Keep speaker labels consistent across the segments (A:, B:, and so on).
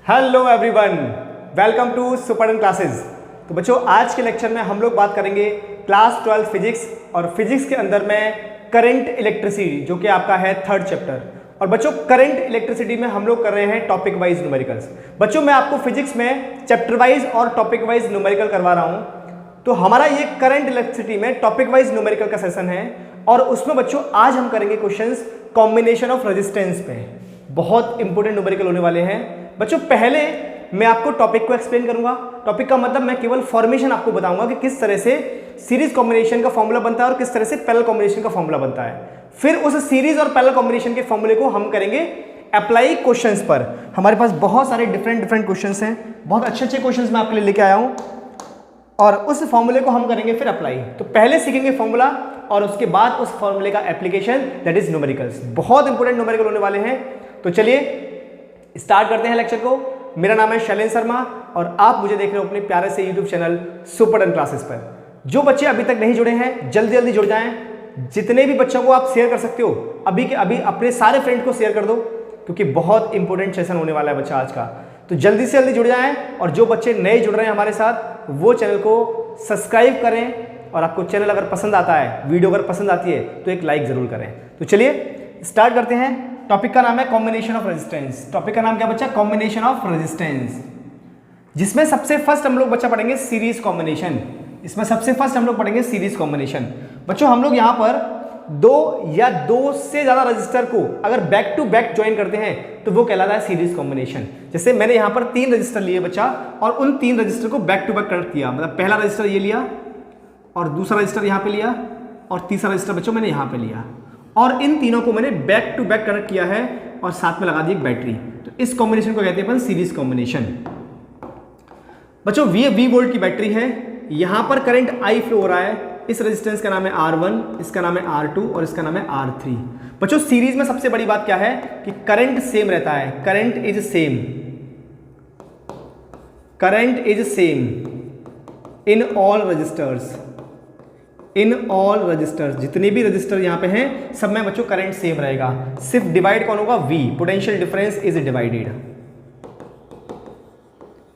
A: Hello everyone, welcome to super classes. तो बच्चों, आज के लेक्चर में हम लोग बात करेंगे क्लास 12 फिजिक्स और फिजिक्स के अंदर में करंट इलेक्ट्रिसिटी, जो कि आपका है थर्ड चैप्टर। और बच्चों, करंट इलेक्ट्रिसिटी में हम लोग कर रहे हैं टॉपिक वाइज न्यूमेरिकल्स। बच्चों, मैं आपको फिजिक्स में चैप्टर वाइज और टॉपिक वाइज न्यूमेरिकल करवा रहा हूँ। तो हमारा ये करंट इलेक्ट्रिसिटी में टॉपिक वाइज न्यूमेरिकल का सेशन है और उसमें बच्चों आज हम करेंगे क्वेश्चंस कॉम्बिनेशन ऑफ रेजिस्टेंस पे। बहुत इंपॉर्टेंट न्यूमेरिकल होने वाले हैं बच्चों। पहले मैं आपको टॉपिक को एक्सप्लेन करूंगा। टॉपिक का मतलब मैं केवल फॉर्मेशन आपको बताऊंगा कि किस तरह से सीरीज कॉम्बिनेशन का फॉर्मूला बनता है और किस तरह से पैरेलल कॉम्बिनेशन का फॉर्मूला बनता है। फिर उस सीरीज और पैरेलल कॉम्बिनेशन के फॉर्मूले को हम करेंगे अप्लाई क्वेश्चंस पर। हमारे पास बहुत सारे डिफरेंट क्वेश्चंस हैं, बहुत अच्छे क्वेश्चंस मैं आपके लिए लेके आया हूं और उस फॉर्मूले को हम करेंगे फिर अप्लाई। तो पहले सीखेंगे फॉर्मूला और उसके बाद उस फॉर्मूले का एप्लीकेशन, दैट इज न्यूमेरिकल्स। बहुत इंपॉर्टेंट न्यूमेरिकल होने वाले हैं। तो चलिए स्टार्ट करते हैं लेक्चर को। मेरा नाम है शैलेंद्र शर्मा और आप मुझे देख रहे हो अपने प्यारे से यूट्यूब चैनल सुपर क्लासेस पर। जो बच्चे अभी तक नहीं जुड़े हैं, जल्दी जल्दी जुड़ जाएं। जितने भी बच्चों को आप शेयर कर सकते हो, अभी के अभी अपने सारे फ्रेंड को शेयर कर दो, क्योंकि बहुत इंपॉर्टेंट सेशन होने वाला है बच्चा आज का। तो जल्दी से जल्दी जुड़ जाएं और जो बच्चे नए जुड़ रहे हैं हमारे साथ, वो चैनल को सब्सक्राइब करें और आपको चैनल अगर पसंद आता है, वीडियो अगर पसंद आती है तो एक लाइक जरूर करें। तो चलिए स्टार्ट करते हैं। टॉपिक का नाम है कॉम्बिनेशन ऑफ रेजिस्टेंस। टॉपिक का नाम क्या बच्चा? कॉम्बिनेशन ऑफ रेजिस्टेंस, जिसमें सबसे फर्स्ट हम लोग बच्चा पढ़ेंगे सीरीज कॉम्बिनेशन। इसमें सबसे फर्स्ट हम लोग पढ़ेंगे सीरीज कॉम्बिनेशन। बच्चों, हम लोग यहाँ पर दो या दो से ज्यादा रजिस्टर को अगर बैक टू बैक ज्वाइन करते हैं तो वो कहलाता है सीरीज कॉम्बिनेशन। जैसे मैंने यहाँ पर 3 रजिस्टर लिए बच्चा और उन 3 रजिस्टर को बैक टू बैक कनेक्ट किया। मतलब पहला रजिस्टर ये लिया और दूसरा रजिस्टर यहाँ पे लिया और तीसरा रजिस्टर बच्चों मैंने यहाँ पे लिया और इन तीनों को मैंने बैक टू बैक कनेक्ट किया है और साथ में लगा दी एक बैटरी। तो इस कॉम्बिनेशन को कहते हैं अपन सीरीज कॉम्बिनेशन। बच्चों, वी वोल्ट की बैटरी है, यहां पर करंट I फ्लो हो रहा है। इस रेजिस्टेंस का नाम है R1, इसका नाम है R2 और इसका नाम है R3। बच्चों, सीरीज में सबसे बड़ी बात क्या है कि करंट सेम रहता है। Current is same, current is same in all registers. In all registers, जितने भी रजिस्टर यहाँ पे हैं सब में बच्चों करंट सेम रहेगा। सिर्फ डिवाइड कौन होगा? V, potential difference is divided.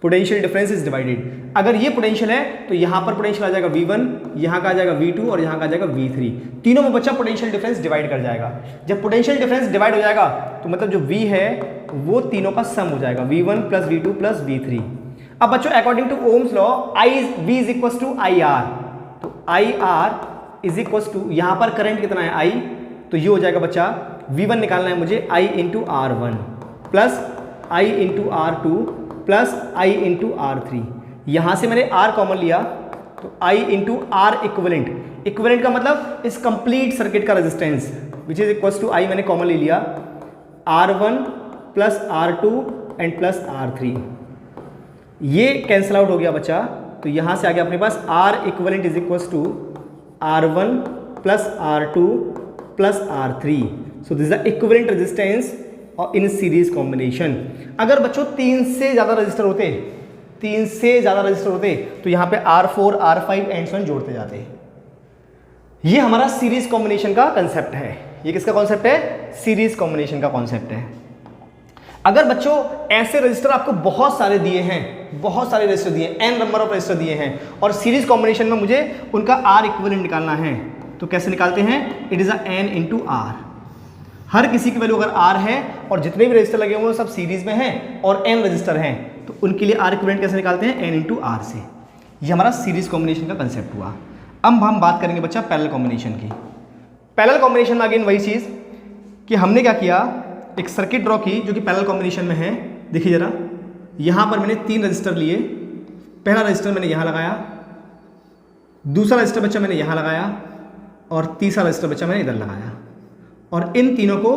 A: Potential difference is divided. अगर ये पोटेंशियल है तो यहाँ पर पोटेंशियल आ जाएगा V1, यहाँ का आ जाएगा V2 और यहाँ का आ जाएगा V3। तीनों में बच्चा पोटेंशियल डिफरेंस डिवाइड कर जाएगा। जब पोटेंशियल डिफरेंस डिवाइड हो जाएगा तो मतलब जो V है वो तीनों का सम हो जाएगा, V1 plus V2 plus V3। अब बच्चों, according to Ohm's law V is equal to IR। तो IR इज इक्वल टू, यहाँ पर करंट कितना है I, तो ये हो जाएगा बच्चा V1 निकालना है मुझे I into R1 plus I into R2 plus I into R3। यहाँ से मैंने R कॉमन लिया तो I into R equivalent. Equivalent का मतलब इस कंप्लीट सर्किट का resistance which is equal to I मैंने कॉमन ले लिया R1 plus R2 and plus R3। ये कैंसिल आउट हो गया बच्चा, तो यहां से आ गया अपने पास R equivalent is equal to R1 plus R2 plus R3। So this is the equivalent resistance in series combination. अगर बच्चों 3 से ज्यादा रजिस्टर होते, 3 से ज्यादा रजिस्टर होते तो यहां पे R4, R5 and so on जोड़ते जाते। ये हमारा सीरीज कॉम्बिनेशन का कंसेप्ट है। ये किसका कॉन्सेप्ट है? सीरीज कॉम्बिनेशन का कॉन्सेप्ट है। अगर बच्चों ऐसे रजिस्टर आपको बहुत सारे दिए हैं, बहुत सारे रजिस्टर दिए, n नंबर ऑफ रजिस्टर दिए हैं और सीरीज कॉम्बिनेशन में मुझे उनका R इक्विवेलेंट निकालना है, तो कैसे निकालते हैं? It is a n into R। हर किसी की वैल्यू अगर R है और जितने भी रजिस्टर लगे हुए सब सीरीज में हैं और n रजिस्टर हैं, तो उनके लिए R इक्विवेलेंट कैसे निकालते हैं? n इंटू R से। ये हमारा सीरीज कॉम्बिनेशन का कंसेप्ट हुआ। अब हम बात करेंगे बच्चा पैरेलल कॉम्बिनेशन की। पैरेलल कॉम्बिनेशन में अगेन वही चीज कि हमने क्या किया, एक सर्किट ड्रॉ की जो कि पैरेलल कॉम्बिनेशन में है। देखिए जरा, यहाँ पर मैंने 3 रजिस्टर लिए। पहला रजिस्टर मैंने यहाँ लगाया, दूसरा रजिस्टर बच्चा मैंने यहाँ लगाया और तीसरा रजिस्टर बच्चा मैंने इधर लगाया और इन तीनों को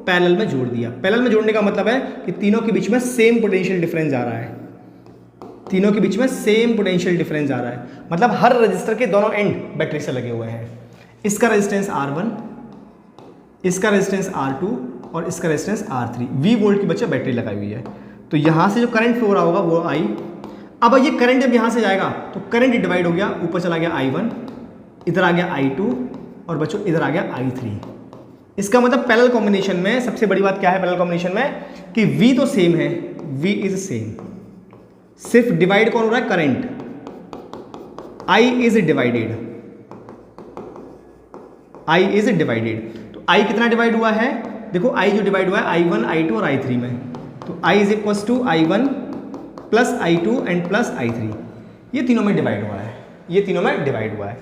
A: पैरेलल में जोड़ दिया। पैरेलल में जोड़ने का मतलब है कि तीनों के बीच में सेम पोटेंशियल डिफरेंस आ रहा है। तीनों के बीच में सेम पोटेंशियल डिफरेंस आ रहा है, मतलब हर रजिस्टर के दोनों एंड बैटरी से लगे हुए हैं। इसका रेजिस्टेंस R1, इसका रेजिस्टेंस R2 और इसका रेजिस्टेंस R3। V वोल्ट की बच्चा बैटरी लगाई हुई है, तो यहाँ से जो करंट फ्लो हो रहा होगा वो I। अब ये करंट जब यहाँ से जाएगा तो करंट डिवाइड हो गया, ऊपर चला गया I1, इधर आ गया I2 और बच्चों इधर आ गया I3। इसका मतलब पैरेलल कॉम्बिनेशन में सबसे बड़ी बात क्या है? पैरेलल कॉम्बिनेशन में कि V तो सेम है, V इज सेम, सिर्फ डिवाइड कौन हो रहा है, current, I is divided, I is divided. तो I कितना डिवाइड हुआ है, देखो I जो डिवाइड हुआ है I1, I2 और I3 में, तो I is equal to I1 plus I2 and plus I3, ये तीनों में डिवाइड हुआ है, ये तीनों में डिवाइड हुआ है।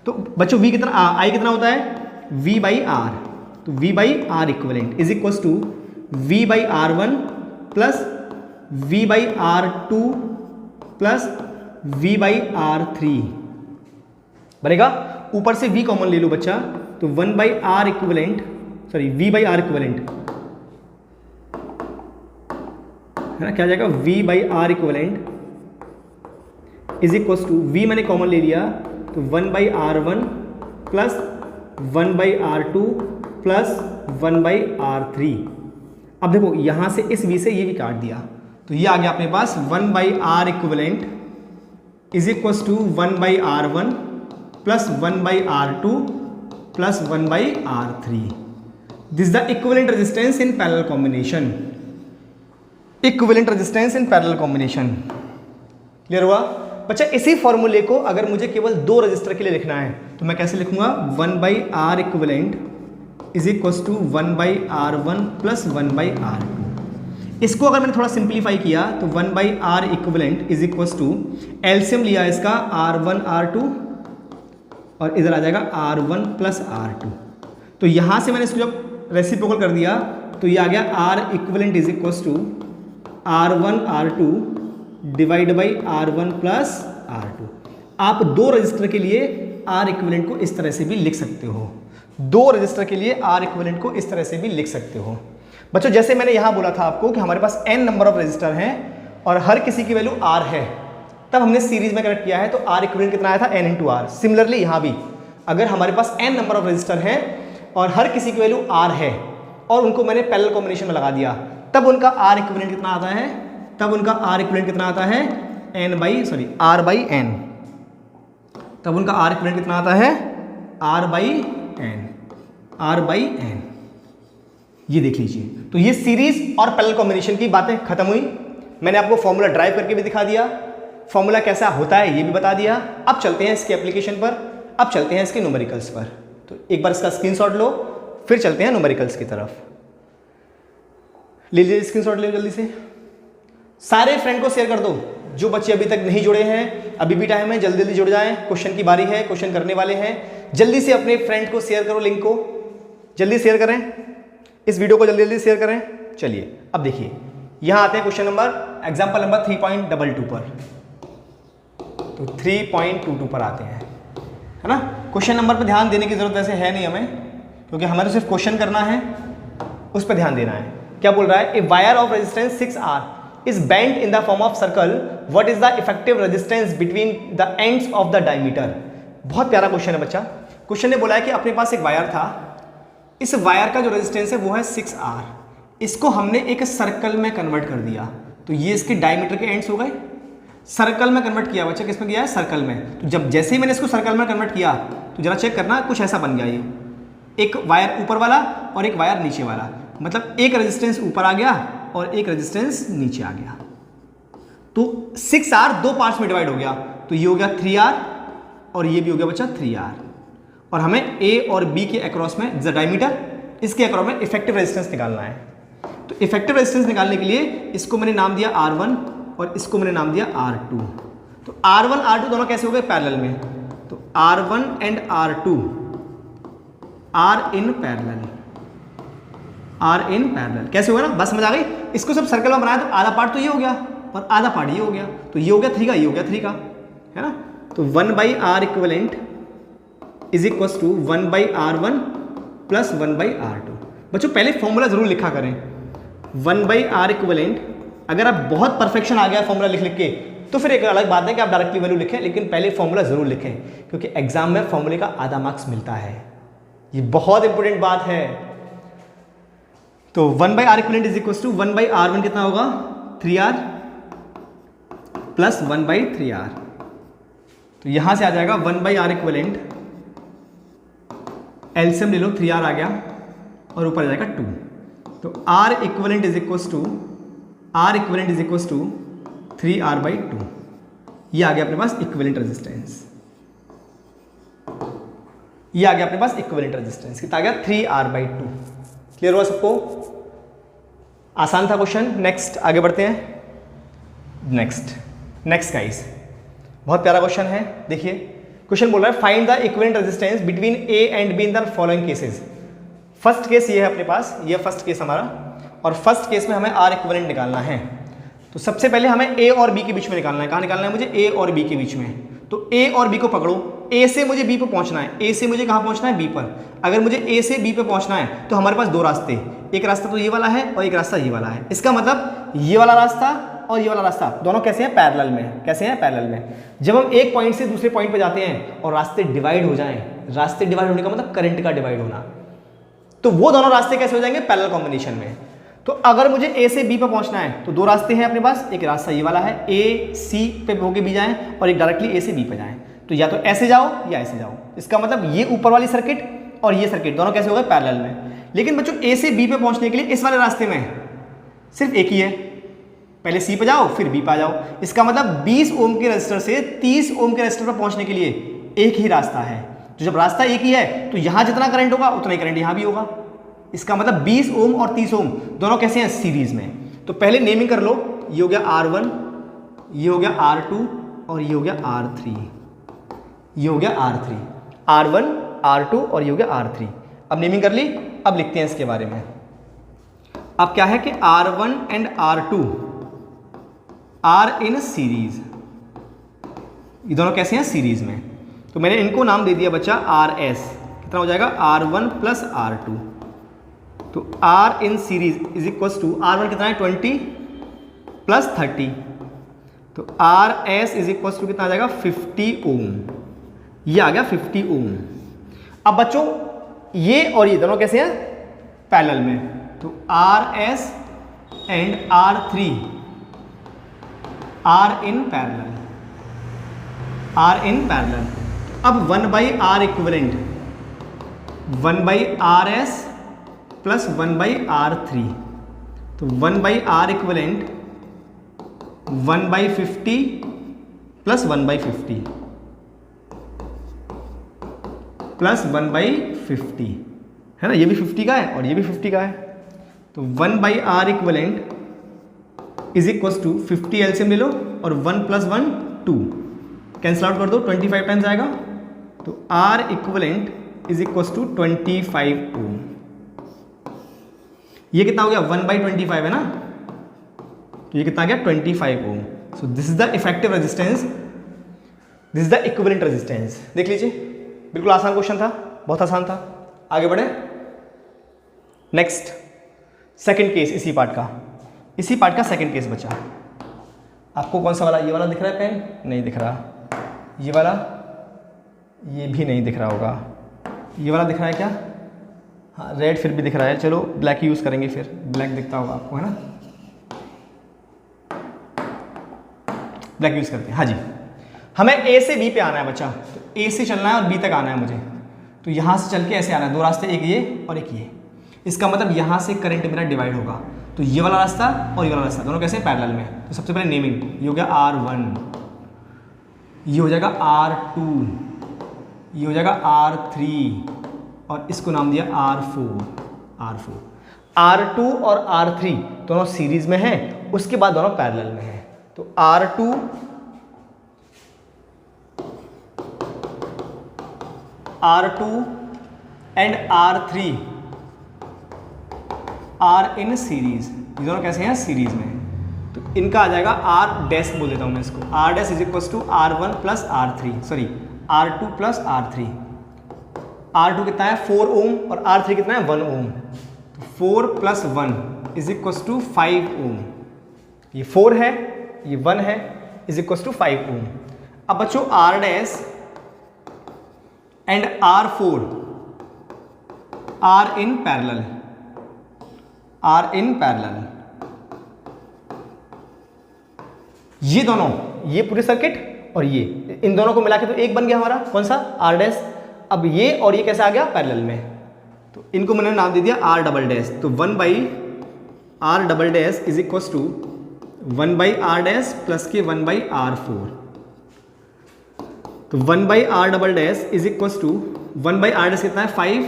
A: तो बच्चों V कितना, I कितना होता है V बाई आर, तो V by R equivalent is equal to V by R1 plus V by R2 plus V by R3 बनेगा। ऊपर से V कॉमन ले लो बच्चा, तो 1 by R equivalent, sorry V by R equivalent है ना, क्या आ जाएगा V by R equivalent is equal to V मैंने कॉमन ले लिया, तो 1 by R1 plus 1 by R2 plus 1 by R3। अब देखो यहाँ से इस V से ये भी काट दिया, तो ये आ गया अपने पास 1 by R equivalent is equal to 1 by R1 plus 1 by R2 plus 1 by R3। This the equivalent resistance in parallel combination, equivalent resistance in parallel combination. Clear हुआ बच्चा? इसी फॉर्मूले को अगर मुझे केवल दो रजिस्टर के लिए लिखना है तो मैं कैसे लिखूंगा, 1 by R equivalent is equal to 1 by R1 plus 1 by R2। इसको अगर मैंने थोड़ा सिंप्लीफाई किया तो 1 by R equivalent is equal to, LCM लिया इसका R1 R2 और इधर आ जाएगा R1 प्लस R2। तो यहाँ से मैंने इसको जब रेसिप्रोकल कर दिया तो ये आ गया R equivalent is equal to R1 R2 divide by R1 plus R2। आप दो रजिस्टर के लिए R इक्विवेलेंट को इस तरह से भी लिख सकते हो, दो रजिस्टर के लिए R इक्विवेलेंट को इस तरह से भी लिख सकते हो। बच्चों जैसे मैंने यहाँ बोला था आपको कि हमारे पास n नंबर ऑफ रजिस्टर हैं और हर किसी की वैल्यू R है, तब हमने सीरीज में कनेक्ट किया है तो R इक्विवेलेंट कितना आया था, n इंटू आर। सिमिलरली यहाँ भी अगर हमारे पास n नंबर ऑफ रजिस्टर हैं और हर किसी की वैल्यू R है और उनको मैंने पैरेलल कॉम्बिनेशन में लगा दिया, तब उनका R इक्विवेलेंट कितना आता है, तब उनका R इक्विवेलेंट कितना आता है, R बाई n। तब उनका R इक्विवेलेंट कितना आता है, R बाई n। ये देख लीजिए। तो ये सीरीज और पैरेलल कॉम्बिनेशन की बातें खत्म हुई। मैंने आपको फॉर्मूला ड्राइव करके भी दिखा दिया, फॉर्मूला कैसा होता है ये भी बता दिया। अब चलते हैं इसके एप्लीकेशन पर, अब चलते हैं इसके न्यूमेरिकल्स पर। तो एक बार इसका स्क्रीनशॉट लो, फिर चलते हैं न्यूमेरिकल्स की तरफ। ले लीजिए स्क्रीनशॉट, ले जल्दी से, सारे फ्रेंड को शेयर कर दो। जो बच्चे अभी तक नहीं जुड़े हैं, अभी भी टाइम है, जल्दी जल्दी जुड़ जाएं। क्वेश्चन की बारी है, क्वेश्चन करने वाले हैं। जल्दी से अपने फ्रेंड को शेयर करो, लिंक को जल्दी शेयर करें, इस वीडियो को जल्दी जल्दी शेयर करें। चलिए अब देखिए, यहां आते हैं क्वेश्चन नंबर, एग्जाम्पल नंबर 3.22 पर। तो 3.22 पर आते हैं, है ना। क्वेश्चन नंबर पर ध्यान देने की जरूरत वैसे है नहीं हमें, क्योंकि हमें तो सिर्फ क्वेश्चन करना है, उस पर ध्यान देना है। क्या बोल रहा है, a wire of resistance 6R is bent in the form of circle, what is the effective resistance between the ends of the diameter? बहुत प्यारा क्वेश्चन है बच्चा। क्वेश्चन ने बोला है कि अपने पास एक वायर था, इस वायर का जो रेजिस्टेंस है वो है 6R, इसको हमने एक सर्कल में कन्वर्ट कर दिया, तो ये इसके डायमीटर के एंड्स हो गए। सर्कल में कन्वर्ट किया बच्चा, किस में किया है, सर्कल में। तो जब जैसे ही मैंने इसको सर्कल में कन्वर्ट किया तो जरा चेक करना, कुछ ऐसा बन गया, ये एक वायर ऊपर वाला और एक वायर नीचे वाला, मतलब एक रेजिस्टेंस ऊपर आ गया और एक रेजिस्टेंस नीचे आ गया। तो 6R दो पार्ट्स में डिवाइड हो गया, तो ये हो गया 3R और ये भी हो गया बच्चा 3R। और हमें A और B के अक्रॉस में डायमीटर, इसके अक्रॉस में इफेक्टिव रेजिस्टेंस निकालना है। तो इफेक्टिव रेजिस्टेंस निकालने के लिए इसको मैंने नाम दिया R1 और इसको मैंने नाम दिया R2। तो R1 R2 दोनों कैसे हो गए, पैरेलल में। तो R1 and R2 are in parallel, are in parallel. कैसे होगा ना, बस समझ आ गई। इसको सब सर्कल में बनाया तो आधा पार्ट तो ये हो गया और आधा पार्ट ये हो गया, तो ये हो गया 3 का, ये हो गया 3 का, है ना। तो 1 by R equivalent is equal to 1 by R1 plus 1 by R2। बच्चों पहले फॉर्मूला जरूर लिखा करें, 1 बाई आर इक्विवेलेंट। अगर आप बहुत परफेक्शन आ गया फॉर्मूला लिख लिख के तो फिर एक अलग बात है कि आप डायरेक्टली वैल्यू लिखें, लेकिन पहले फॉर्मूला जरूर लिखें, क्योंकि एग्जाम में फॉर्मूले का आधा मार्क्स मिलता है। ये बहुत इंपॉर्टेंट बात है। तो 1 by R equivalent is equal to 1 by R1 कितना होगा, 3R प्लस 1 बाई 3R। तो यहां से आ जाएगा 1 बाई आर इक्विवेलेंट, एलसीएम ले लो, 3R आ गया और ऊपर आ जाएगा 2। तो R equivalent is equal to R equivalent is equal to 3R/2। ये आ गया अपने पास इक्विवेलेंट रेजिस्टेंस, ये आ गया अपने पास इक्विवेलेंट रेजिस्टेंस, कितना आ गया 3R/2। क्लियर हुआ सबको? आसान था क्वेश्चन। नेक्स्ट आगे बढ़ते हैं। नेक्स्ट गाइस, बहुत प्यारा क्वेश्चन है। देखिए क्वेश्चन बोल रहा है find the equivalent resistance between A and be in the following cases. First case ये है अपने पास, ये फर्स्ट केस हमारा, और फर्स्ट केस में हमें R इक्विवेलेंट निकालना है। तो सबसे पहले हमें A और B के बीच में निकालना है। कहाँ निकालना है मुझे? A और B के बीच में। तो A और B को पकड़ो, A से मुझे B पर पहुंचना है, A से मुझे कहाँ पहुंचना है? B पर। अगर मुझे A से B पे पहुंचना है तो हमारे पास दो रास्ते, एक रास्ता तो ये वाला है और एक रास्ता ये वाला है। इसका मतलब ये वाला रास्ता और ये वाला रास्ता दोनों कैसे हैं? पैरेलल में। कैसे हैं? पैरेलल में। जब हम एक पॉइंट से दूसरे पॉइंट पे जाते हैं और रास्ते डिवाइड हो जाएं, रास्ते डिवाइड होने का मतलब करंट का डिवाइड होना, तो वो दोनों रास्ते कैसे हो जाएंगे? पैरेलल कॉम्बिनेशन में। तो अगर मुझे A से B पे पहुंचना है तो दो रास्ते हैं अपने पास, एक रास्ता ये वाला है, A C पे होके B जाएं, और एक डायरेक्टली A से B पे जाएं। तो या तो ऐसे जाओ या ऐसे जाओ। इसका मतलब ये ऊपर वाली सर्किट और ये सर्किट दोनों कैसे हो गए? पैरेलल में। लेकिन बच्चों A से B पे पहुंचने के लिए इस वाले रास्ते में सिर्फ एक ही है, पहले C पे जाओ फिर B पे आ जाओ। इसका मतलब 20 ओम के रेजिस्टर से 30 ओम के रेजिस्टर पर पहुंचने के लिए एक ही रास्ता है। तो जब रास्ता एक ही है तो यहां जितना करंट होगा उतना ही करंट यहां भी होगा। इसका मतलब 20 ओम और 30 ओम दोनों कैसे हैं? सीरीज में। तो पहले नेमिंग कर लो, ये हो गया R1, ये हो गया R2 और ये हो गया R3, ये हो गया R3, R1 R2 और ये हो गया R3। अब नेमिंग कर ली, अब लिखते हैं इसके बारे में। अब क्या है कि R1 and R2 are in series, ये दोनों कैसे हैं? सीरीज में। तो मैंने इनको नाम दे दिया बच्चा RS। कितना हो जाएगा? R1 plus R2। तो R in series is equal to R1 कितना है? 20 प्लस 30। तो RS इज इक्वल टू कितना आ जाएगा? 50 ओम। ये आ गया 50 ओम। अब बच्चों ये और ये दोनों कैसे हैं? पैरेलल में। तो RS and R3 are in parallel, are in parallel. अब 1/R equivalent 1/RS plus 1/R3। तो 1/R इक्विवेलेंट 1/50 प्लस 1/50 प्लस 1/50 है ना, ये भी 50 का है और ये भी 50 का है। तो 1/R equivalent is equal to 50 LCM ले लो और 1 प्लस 1 2 कैंसिल आउट कर दो, 25 टाइम्स आएगा। तो R equivalent is equal to 25 ohm. ये कितना हो गया? 1/25 है ना, तो ये कितना आ गया? 25 ohm. So this is the effective resistance, this is the equivalent resistance. देख लीजिए, बिल्कुल आसान क्वेश्चन था, बहुत आसान था। आगे बढ़े। नेक्स्ट सेकंड केस, इसी पार्ट का सेकंड केस बचा। आपको कौन सा वाला? ये वाला दिख रहा है? पेन नहीं दिख रहा। ये वाला, ये भी नहीं दिख रहा होगा। ये वाला दिख रहा है क्या? हाँ, रेड फिर भी दिख रहा है। चलो ब्लैक यूज़ करेंगे, फिर ब्लैक दिखता होगा आपको, है ना? ब्लैक यूज़ करते हैं। हाँ जी, हमें A से B पे आना है बच्चा। तो A से चलना है और B तक आना है मुझे। तो यहाँ से चल के ऐसे आना है, दो रास्ते, एक ये और एक ये। इसका मतलब यहाँ से करंट मेरा डिवाइड होगा। तो ये वाला रास्ता और ये वाला रास्ता दोनों कैसे? पैरेलल में। तो सबसे पहले नेमिंग, ये हो गया R1, ये हो जाएगा R2, ये हो जाएगा R3 और इसको नाम दिया R4। R2 और R3 दोनों सीरीज में हैं, उसके बाद दोनों पैरेलल में हैं। तो R2 and R3 are in series, ये दोनों कैसे हैं? सीरीज में। तो इनका आ जाएगा R डैश बोल देता हूँ मैं इसको। R dash is equal to R1 plus R3, sorry R2 plus R3। R2 कितना है? 4 ओम और R3 कितना है? 1 ओम। तो 4 प्लस 1 इज इक्वल टू 5 ओम। ये 4 है, ये 1 है, इज इक्वल टू 5 ओम। अब बच्चों R dash and R4 are in parallel, are in parallel. ये दोनों, ये पूरे सर्किट और ये, इन दोनों को मिला के तो एक बन गया हमारा, कौन सा? R dash. अब ये और ये कैसे आ गया? पैरेलल में। तो इनको मैंने नाम दे दिया आर डबल डैश। तो 1/R double dash is equal to 1 by R dash plus के 1 बाई आर फोर। तो 1 by R double dash is equal to 1 by R dash कितना है 5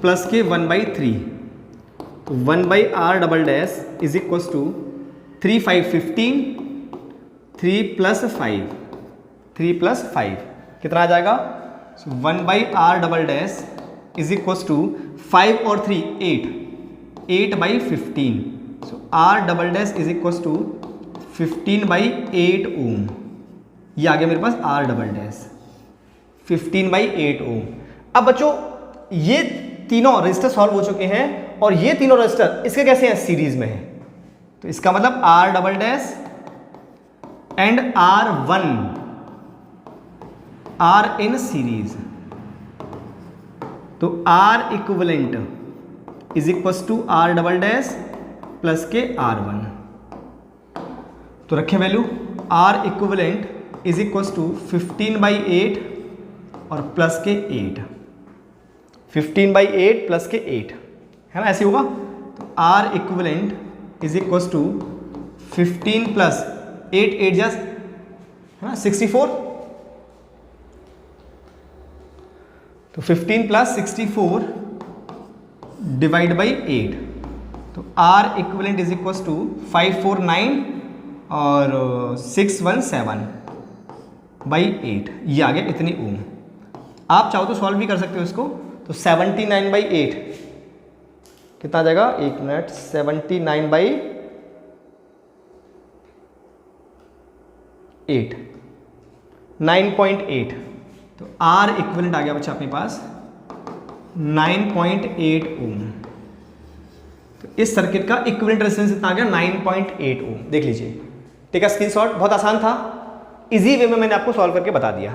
A: प्लस के 1 बाई 3। तो 1 by R double dash is equal to 3 5 15, 3 plus 5, 3 plus 5 कितना आ जाएगा? 1 by R double dash is equal to 5 और 3 8, 8 by 15। So R double dash is equal to 15 by 8 ohm. ये आ गया मेरे पास R double dash 15 by 8 ohm. अब बच्चों ये तीनों रजिस्टर सॉल्व हो चुके हैं और ये तीनों रजिस्टर इसके कैसे हैं? सीरीज में है। तो इसका मतलब R double dash and R one R in series. तो R equivalent is equal to R double dash plus के आर वन। तो रखें value R equivalent is equal to 15 by 8 और प्लस के 8, 15 बाई 8 प्लस के 8 है ना, ऐसे होगा। तो R equivalent is equal to 15 plus 8 8 just है ना 64। तो 15 प्लस 64 डिवाइड बाई 8। तो R equivalent is equal to 549 और 617 बाई 8। ये आ गया इतनी ओम। आप चाहो तो सॉल्व भी कर सकते हो इसको। तो 79 बाई 8 कितना आ जाएगा? 1 मिनट। 79 बाई 8 9.8। तो आर इक्विवेलेंट आ गया बच्चा अपने पास 9.8 ओम। तो इस सर्किट का इक्विवेलेंट रेजिस्टेंस इतना आ गया 9.8 ओम। देख लीजिए, ठीक है, स्क्रीनशॉट। बहुत आसान था, इजी वे में मैंने आपको सॉल्व करके बता दिया।